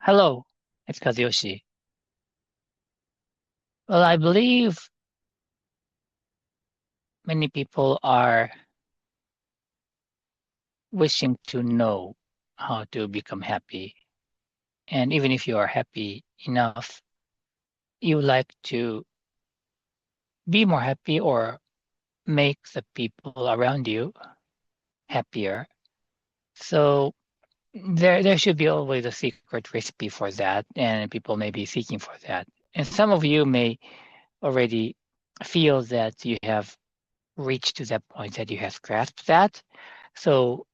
Hello, it's Kazuyoshi. Well, I believe many people are wishing to know how to become happy. And even if you are happy enough, you like to be more happy or make the people around you happier. So there should be always a secret recipe for that, and people may be seeking for that. And some of you may already feel that you have reached to that point that you have grasped that. So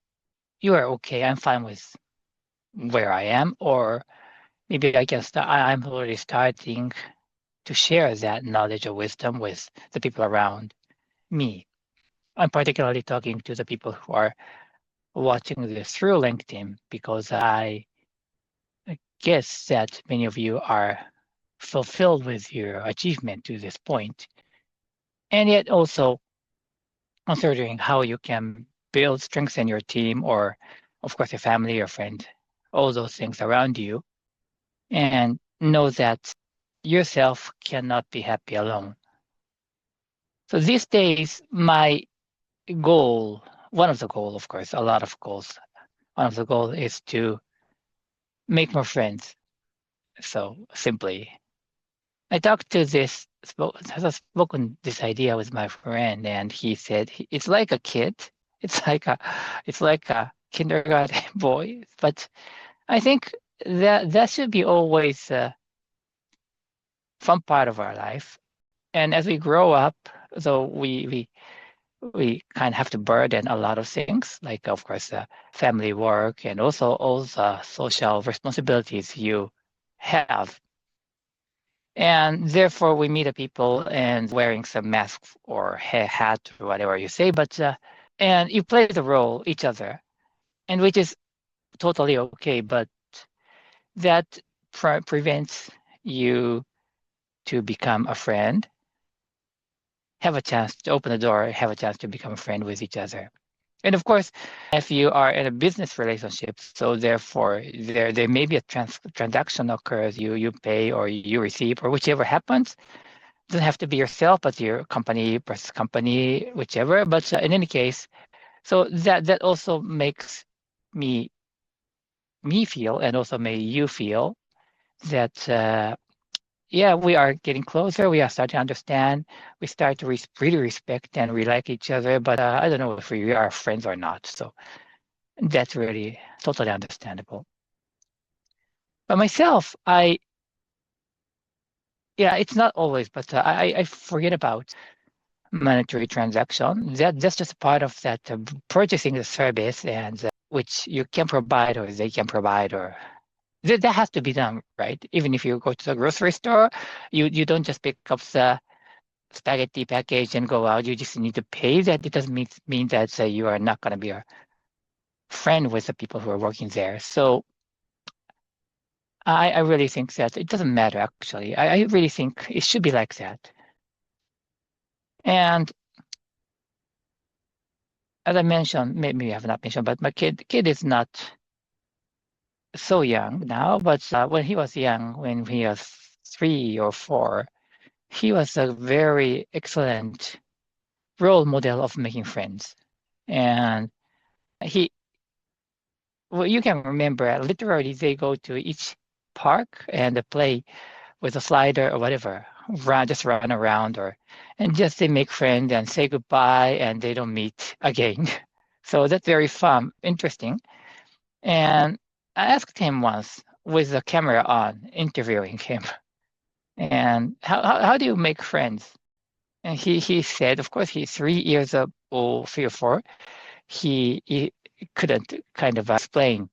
you are okay. I'm fine with where I am, or maybe I can start. I'm already starting to share that knowledge or wisdom with the people around me. I'm particularly talking to the people who are watching this through LinkedIn because I guess that many of you are fulfilled with your achievement to this point, and yet also considering how you can build, strengthen your team, or of course your family, your friend, all those things around you and know that yourself cannot be happy alone. So these days, my goal, one of the goals, of course, a lot of goals, one of the goals is to make more friends. So simply, I talked to has spoken this idea with my friend, and he said it's like a kid. It's like a kindergarten boy. But I think that should be always a fun part of our life. And as we grow up, so we kind of have to burden a lot of things, like of course family work and also all the social responsibilities you have. And therefore, we meet the people and wearing some mask or hat or whatever you say, but and you play the role each other, and which is totally okay, but that prevents you to become a friend, have a chance to open the door, have a chance to become a friend with each other. And of course, if you are in a business relationship, so therefore there may be a transaction occurs, you pay or you receive or whichever happens. It doesn't have to be yourself, but your company, press company, whichever. But in any case, so that also makes me me feel, and also may you feel that yeah, we are getting closer. We are starting to understand. We start to really respect and we like each other. But I don't know if we are friends or not. So that's really totally understandable. But myself, yeah, it's not always, but I forget about monetary transaction. That's just part of that purchasing the service and which you can provide or they can provide or that has to be done, right? Even if you go to the grocery store, you don't just pick up the spaghetti package and go out. You just need to pay that. It doesn't mean that you are not going to be a friend with the people who are working there. So I really think that it doesn't matter, actually. I really think it should be like that. And as I mentioned, maybe I have not mentioned, but my kid is not so young now, but when he was young, when he was 3 or 4, he was a very excellent role model of making friends. And he, well, you can remember, literally, they go to each park and play with a slider or whatever, just run around and just they make friends and say goodbye and they don't meet again. So that's very fun, interesting. And I asked him once with the camera on, interviewing him, and how do you make friends? And he said, of course, he's 3 years old, 3 or 4. He couldn't kind of explain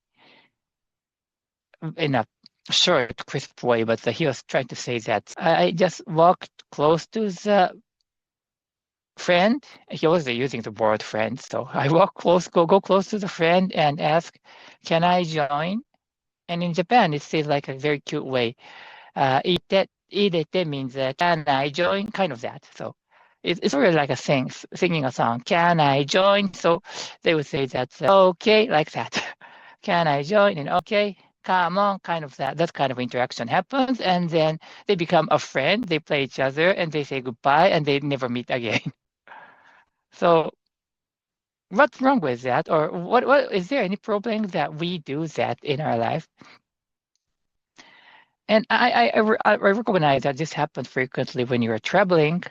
in a short, crisp way, but he was trying to say that I just walked close to the friend. He was using the word friend, so I walk close, go close to the friend and ask, "Can I join?" And in Japan, it says like a very cute way. Irete means can I join? Kind of that. So it's really like a singing a song. Can I join? So they would say that okay, like that. Can I join? And okay, come on, kind of that kind of interaction happens, and then they become a friend. They play each other, and they say goodbye, and they never meet again. So what's wrong with that, or what is there any problem that we do that in our life? And I recognize that this happens frequently when you're traveling,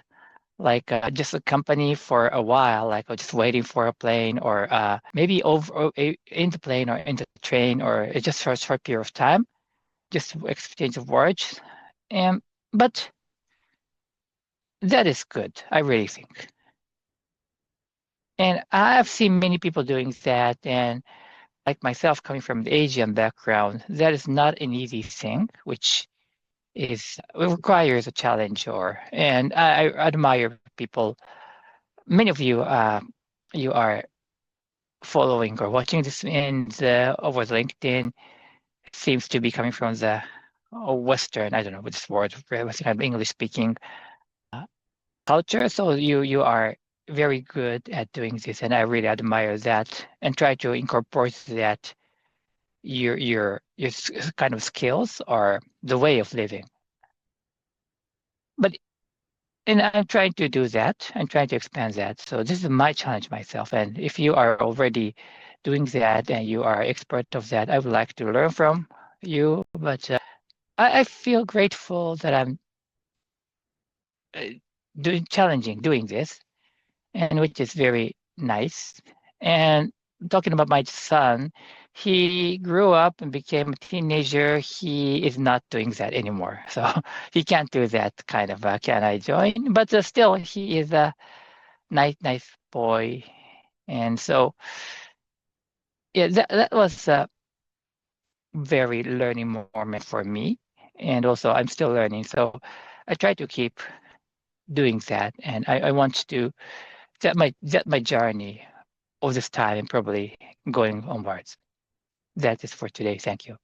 like just a company for a while, like just waiting for a plane, or maybe in the plane or in the train, or it's just for a short period of time, just exchange of words. And but that is good, I really think. And I've seen many people doing that, and like myself, coming from the Asian background, that is not an easy thing, which is it requires a challenge. Or and I admire people. Many of you, you are following or watching this in the over LinkedIn. Seems to be coming from the Western, I don't know what this word, Western kind of English speaking uh, culture. So you are very good at doing this, and I really admire that and try to incorporate that your kind of skills or the way of living. But and I'm trying to do that. I'm trying to expand that. So this is my challenge myself. And if you are already doing that and you are expert of that, I would like to learn from you. But I feel grateful that I'm uh, doing this, and which is very nice. And talking about my son, he grew up and became a teenager. He is not doing that anymore, so he can't do that kind of. Can I join? But still, he is a nice boy, and so yeah, that was a very learning moment for me, and also I'm still learning. So I try to keep doing that, and I want to that my journey all this time and probably going onwards. That is for today. Thank you.